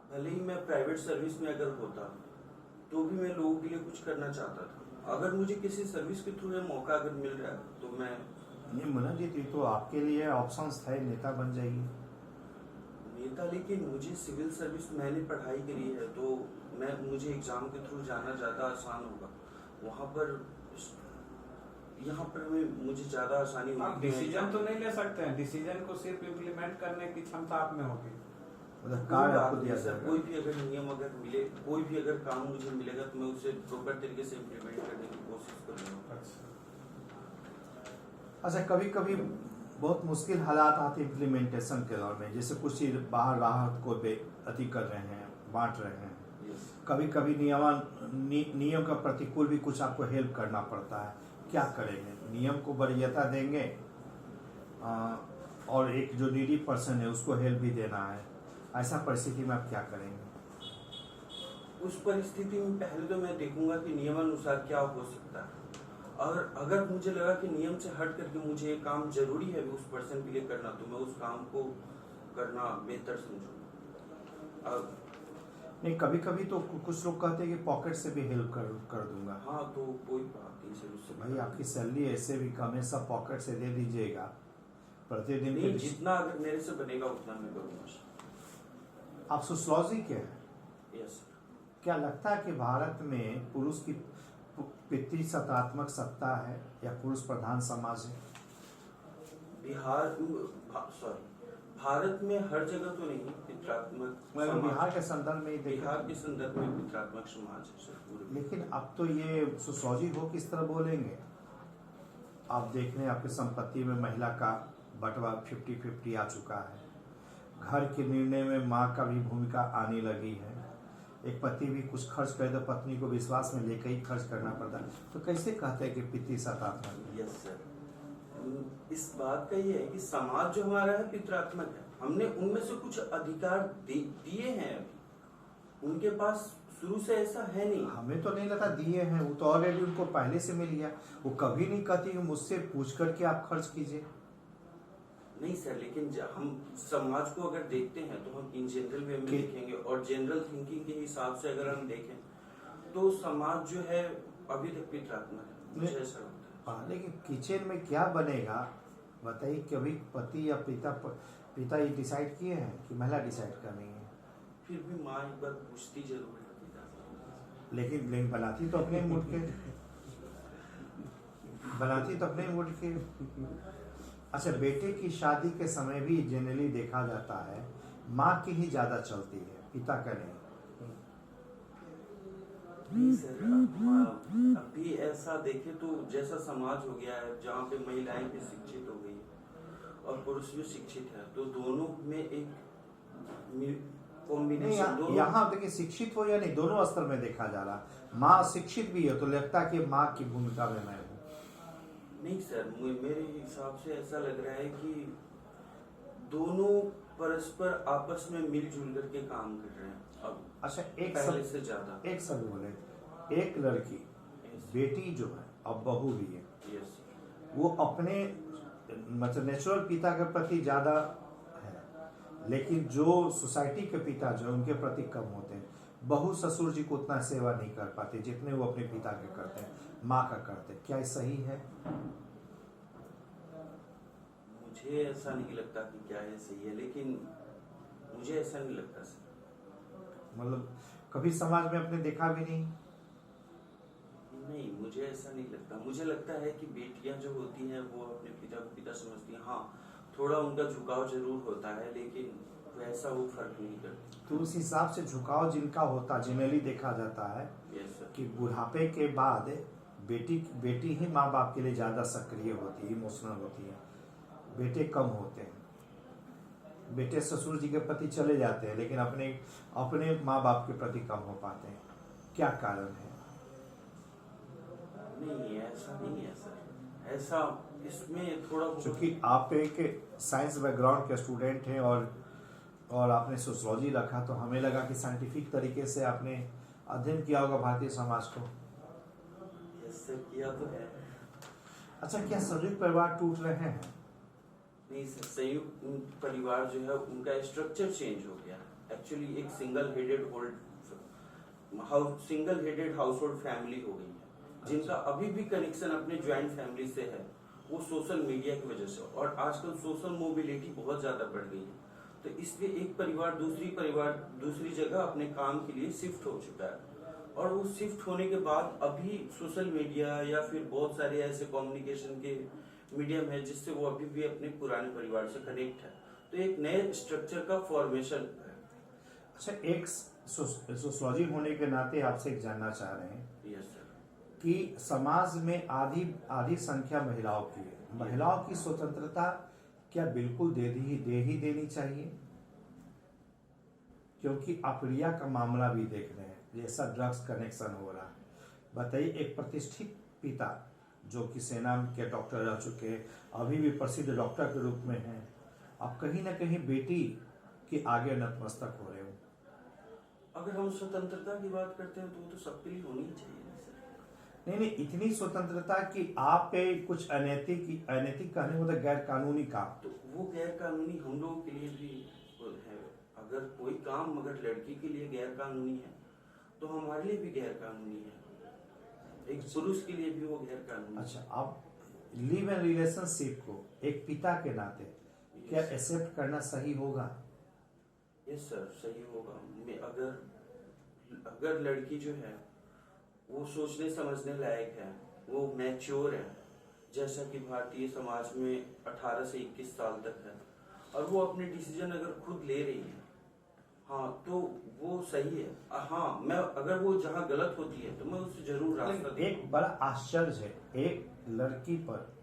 भले ही मैं private service में अगर होता तो भी मैं लोगों के लिए कुछ करना चाहता था। अगर मुझे किसी सर्विस के थ्रू मौका अगर मिल रहा है तो मैं नहीं मनोजीत, ये तो आपके लिए ऑप्शंस है, नेता बन जाइए नेता, लेकिन मुझे सिविल सर्विस मैंने पढ़ाई करी है तो मुझे एग्जाम के थ्रू जाना ज़्यादा आसान होगा। वहाँ पर यहाँ पर मुझे ज़्यादा आसानी होगी। आप डिसीजन तो नहीं ले सकते हैं, डिसीजन को सिर्फ इम्प्लीमेंट करने की क्षमता आप में होगी। मतलब कार्य आपको दिया सर, जाएगा। कोई भी अगर नियम अगर मिले, कोई भी अगर काम मुझे मिलेगा तो मैं उसे प्रॉपर तरीके से इम्प्लीमेंट करने की कोशिश करूँगा। अच्छा, कभी कभी बहुत मुश्किल हालात आते इम्प्लीमेंटेशन के दौर में, जैसे कुछ चीज बाहर राहत को अति कर रहे हैं, बांट रहे हैं। कभी कभी नियम का प्रतिकूल भी कुछ आपको हेल्प करना पड़ता है, क्या करेंगे? नियम को वरीयता देंगे और एक जो नीडी पर्सन है उसको हेल्प भी देना है, ऐसा परिस्थिति में आप क्या करेंगे? उस परिस्थिति में पहले तो मैं देखूंगा कि नियमानुसार क्या हो सकता है, और अगर मुझे लगा कि नियम से हट करके मुझे एक काम जरूरी है उस पर्सन के लिए करना, तो मैं उस काम को करना बेहतर समझूंगा। नहीं, कभी कभी तो कुछ लोग कहते हैं कि पॉकेट से भी हेल्प कर दूंगा। हाँ, तो कोई बात नहीं सर, उससे भाई आपकी सैलरी ऐसे भी कम है, सब पॉकेट से दे दीजिएगा प्रतिदिन नहीं, जितना अगर मेरे से बनेगा उतना मैं करूँगा। आप सोशियोलॉजी के हैं? Yes sir. क्या लगता है कि भारत में पुरुष की पितृसत्तात्मक सत्ता है या पुरुष प्रधान समाज है? भारत में हर जगह तो नहीं पितृत्मक समाज, बिहार के संदर्भ में बिहार के संदर्भ में पितृत्मक समाज है सर। लेकिन अब तो ये सोशियोलॉजी हो किस तरह बोलेंगे? आप देख रहे हैं आपकी संपत्ति में महिला का बंटवारा 50-50 आ चुका है। घर के निर्णय में माँ का भी भूमिका आने लगी है। एक पति भी कुछ खर्च करे तो पत्नी को विश्वास में लेकर ही खर्च करना पड़ता है। तो कैसे कहते हैं कि पितृसत्तात्मक? यस सर, इस बात का ये है कि समाज जो हमारा है पितृत्मक है। हमने उनमें से कुछ अधिकार दिए हैं, उनके पास शुरू से ऐसा है नहीं। हमें तो नहीं लगता दिए हैं, वो तो ऑलरेडी उनको पहले से मिल गया। वो कभी नहीं कहती कि मुझसे पूछ करके आप खर्च कीजिए। नहीं सर, लेकिन हम समाज को अगर देखते हैं तो हम इन जनरल वे में देखेंगे, और जनरल थिंकिंग के हिसाब से अगर हम देखें तो समाज जो है अभी तक पितृत्मक है, मुझे ऐसा लगता है। हाँ, लेकिन किचन में क्या बनेगा बताइए? कभी पति या पिता ये डिसाइड किए हैं कि महिला डिसाइड करनी है? फिर भी माँ एक बार पूछती जरूर है पिता। लेकिन बनाती तो अपने मूड के बनाती तो अपने मूड के। अच्छा, बेटे की शादी के समय भी जनरली देखा जाता है माँ की ही ज्यादा चलती है, पिता का नहीं। नहीं सर, अभी ऐसा देखे तो जैसा समाज हो गया है जहाँ पे महिलाएं भी शिक्षित हो गई और पुरुष भी शिक्षित है, तो दोनों में एक कॉम्बिनेशन। यहाँ देखिए, शिक्षित हो या नहीं, दोनों स्तर में देखा जा रहा। माँ शिक्षित भी है तो लगता है कि माँ की भूमिका में मैं हूँ। नहीं सर, मेरे हिसाब से ऐसा लग रहा है कि दोनों परस्पर आपस में मिलजुल करके काम कर रहे हैं अब। अच्छा, पहले से ज्यादा। एक सब बोले, एक लड़की बेटी जो है अब बहू भी है, वो अपने मतलब नेचुरल पिता के प्रति ज्यादा है, लेकिन जो सोसाइटी के पिता जो उनके प्रति कम होते हैं। बहू ससुर जी को उतना सेवा नहीं कर पाते जितने वो अपने पिता के करते हैं, माँ का करते हैं। क्या ये सही है? मुझे ऐसा नहीं लगता कि क्या ये सही है, लेकिन मुझे ऐसा नहीं लगता सर। मतलब कभी समाज में अपने देखा भी नहीं? नहीं, मुझे ऐसा नहीं लगता। मुझे लगता है कि बेटियां जो होती हैं वो अपने पिता को पिता समझती हैं। हाँ, थोड़ा उनका झुकाव जरूर होता है, लेकिन वैसा वो फर्क नहीं करती। तो उस हिसाब से झुकाव जिनका होता जनरली देखा जाता है कि बुढ़ापे के बाद बेटी ही माँ बाप के लिए ज्यादा सक्रिय होती है, इमोशनल होती है, बेटे कम होते हैं। बेटे ससुर जी के प्रति चले जाते हैं लेकिन अपने माँ बाप के प्रति कम हो पाते हैं। क्या कारण है? नहीं, ऐसा नहीं है सर। ऐसा इसमें थोड़ा, क्योंकि आप एक साइंस बैकग्राउंड के स्टूडेंट हैं और आपने सोशियोलॉजी रखा, तो हमें लगा कि साइंटिफिक तरीके से आपने अध्ययन किया होगा भारतीय समाज को। इससे किया तो है। अच्छा, क्या संयुक्त परिवार टूट रहे हैं? नहीं सर, संयुक्त परिवार जो है उनका स्ट्रक्चर चेंज हो गया है। एक्चुअली एक single headed house hold family हो गई है, जिनका अभी भी कनेक्शन अपने ज्वाइंट फैमिली से है, वो सोशल मीडिया की वजह से। और आजकल सोशल मोबिलिटी बहुत ज्यादा बढ़ गई है, तो इसलिए एक परिवार दूसरी जगह अपने काम के लिए शिफ्ट हो चुका है। और वो शिफ्ट होने के बाद अभी सोशल मीडिया या फिर बहुत सारे ऐसे कम्युनिकेशन के मीडियम है जिससे वो अभी भी अपने पुराने परिवार से कनेक्ट है, तो एक नए स्ट्रक्चर का फॉर्मेशन है। अच्छा, एक सोशियोलॉजी होने के नाते आपसे एक जानना चाह रहे हैं यस सर। कि समाज में आधी संख्या महिलाओं की है। महिलाओं की स्वतंत्रता क्या बिल्कुल दे ही देनी चाहिए? क्योंकि अप्रिया का मामला भी देख रहे हैं, जैसा ड्रग्स कनेक्शन हो रहा है। बताइए, एक प्रतिष्ठित पिता जो कि सेना के डॉक्टर रह चुके हैं, अभी भी प्रसिद्ध डॉक्टर के रूप में हैं, अब कहीं ना कहीं बेटी के आगे नतमस्तक हो रहे हो। अगर हम स्वतंत्रता की बात करते हैं तो वो तो सबके लिए होनी चाहिए ना सर। नहीं, इतनी स्वतंत्रता कि आप पे कुछ अनैतिक कहने मतलब गैर कानूनी काम, तो वो गैर कानूनी हम लोगों के लिए भी है। अगर कोई काम अगर लड़की के लिए गैर कानूनी है तो हमारे लिए भी गैर कानूनी है, एक पुरुष के लिए भी वो गैर कानूनी। अच्छा, आप लिव इन रिलेशनशिप को एक पिता के नाते क्या एक्सेप्ट करना सही होगा? यस सर, सही होगा। अगर लड़की जो है वो सोचने समझने लायक है, वो मैच्योर है, जैसा कि भारतीय समाज में 18 से 21 साल तक है, और वो अपने डिसीजन अगर खुद ले रही है, हाँ तो वो सही है। हाँ, मैं अगर वो जहाँ गलत होती है तो मैं उससे जरूर रास्ता दूंगा। एक बड़ा आश्चर्य है, एक लड़की पर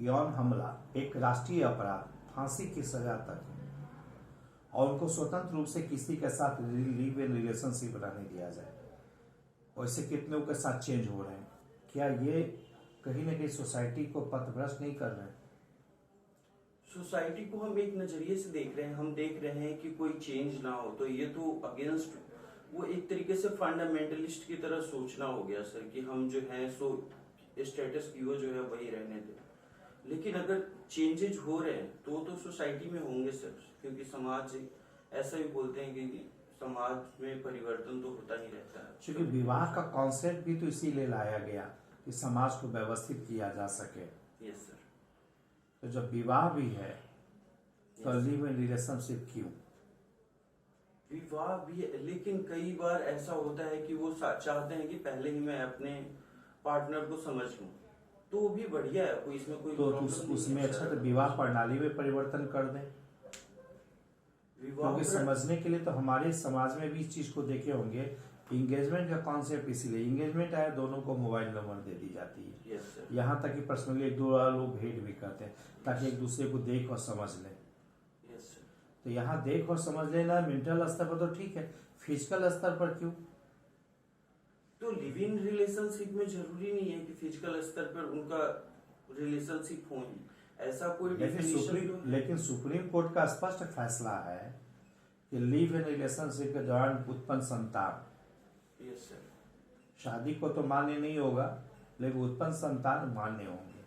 यौन हमला एक राष्ट्रीय अपराध, फांसी की सजा तक है, और उनको स्वतंत्र रूप से किसी के साथ लिव इन रिलेशनशिप रहने दिया जाए। और इससे कितनों के साथ चेंज हो रहे हैं। क्या ये कहीं ना कहीं सोसाइटी को पथभ्रष्ट नहीं कर रहे हैं? सोसाइटी को हम एक नजरिए से देख रहे हैं, हम देख रहे हैं कि कोई चेंज ना हो, तो ये तो अगेंस्ट, वो एक तरीके से फंडामेंटलिस्ट की तरह सोचना हो गया सर, कि हम जो है सो स्टेटस क्वो जो है वही रहने दें। लेकिन अगर चेंजेज हो रहे हैं तो सोसाइटी में होंगे सर, क्योंकि समाज ऐसा भी बोलते हैं कि समाज में परिवर्तन तो होता ही रहता है। क्योंकि विवाह का कॉन्सेप्ट भी तो इसीलिए लाया गया कि समाज को व्यवस्थित किया जा सके। Yes sir. तो जब विवाह भी है तो लिव इन रिलेशनशिप क्यों? विवाह भी है, लेकिन कई बार ऐसा होता है कि वो चाहते हैं कि पहले ही मैं अपने पार्टनर को समझ लूं, तो वो भी बढ़िया है, कोई इसमें कोई तो प्रॉब्लम नहीं उसमें है अच्छा सर। तो विवाह प्रणाली में परिवर्तन कर दें। क्योंकि समझने के लिए तो हमारे समाज में भी इस चीज को देखे होंगे, इंगेजमेंट का कॉन्सेप्ट इसीलिए इंगेजमेंट आया, दोनों को मोबाइल नंबर दे दी जाती है। Yes sir. यहाँ तक कि पर्सनली एक दो लोग भेंट भी करते हैं ताकि एक दूसरे को देख और समझ लें। Yes sir. तो यहाँ देख और समझ लेना मेंटल स्तर पर तो ठीक है, फिजिकल स्तर पर क्यों? तो लिव इन रिलेशनशिप में जरूरी नहीं है कि फिजिकल स्तर पर उनका रिलेशनशिप हो ही, ऐसा कोई डेफिनेशन। लेकिन सुप्रीम कोर्ट का स्पष्ट फैसला है कि लिव इन रिलेशनशिप के दौरान उत्पन्न संतान, यस सर, शादी को तो मान्य नहीं होगा लेकिन उत्पन्न संतान मान्य होंगे।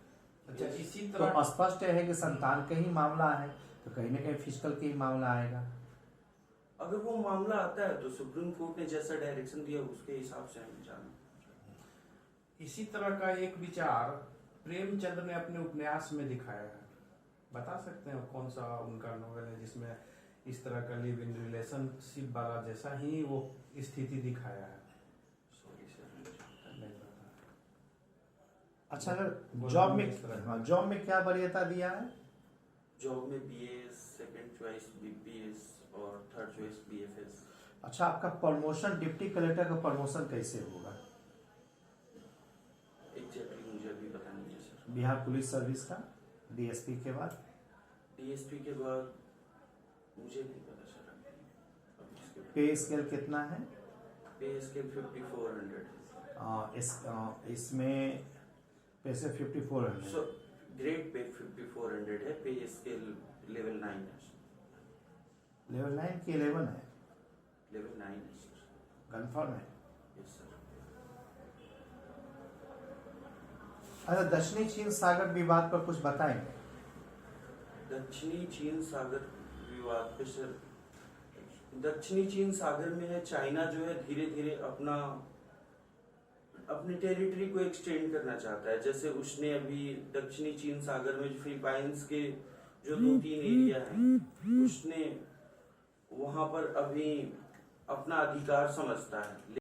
अच्छा, इसी तो तरह स्पष्ट है कि संतान का ही मामला है तो कहीं ना कहीं फिजिकल का ही मामला आएगा। अगर वो मामला आता है तो सुप्रीम कोर्ट ने जैसा डायरेक्शन दिया उसके हिसाब से हम जाना। इसी तरह का एक विचार प्रेमचंद ने अपने उपन्यास में दिखाया है। बता सकते हैं कौन सा उनका नॉवेल है जिसमें इस तरह का लिव इन रिलेशनशिप वाला जैसा ही वो स्थिति दिखाया है? सॉरी सर, नहीं पता। अच्छा, अगर जॉब में क्या वरीयता दिया है? जॉब में बीएस, सेकंड चॉइस बीपीएस और थर्ड चॉइस बीएफएस। अच्छा, आपका प्रमोशन डिप्टी कलेक्टर का प्रमोशन कैसे होगा? एग्जैक्टली मुझे अभी पता नहीं है सर। बिहार पुलिस सर्विस का डीएसपी के बाद? डीएसपी के बाद मुझे नहीं पता सर अभी इसके पे स्केल कितना है? पे स्केल 5400 इसमें पैसे 5400। सो ग्रेड पे 5400 है, पे स्केल लेवल 9 है। लेवल 9 की 11 है? लेवल 9 है सर। कंफर्म है? Yes sir. अच्छा, दक्षिणी चीन सागर विवाद पर कुछ बताएंगे? दक्षिणी चीन सागर विवाद पे सर दक्षिणी चीन सागर में है, चाइना जो है धीरे धीरे अपनी टेरिटरी को एक्सटेंड करना चाहता है। जैसे उसने अभी दक्षिणी चीन सागर में फिलीपाइंस के जो 2-3 एरिया हैं, उसने वहां पर अभी अपना अधिकार समझता है।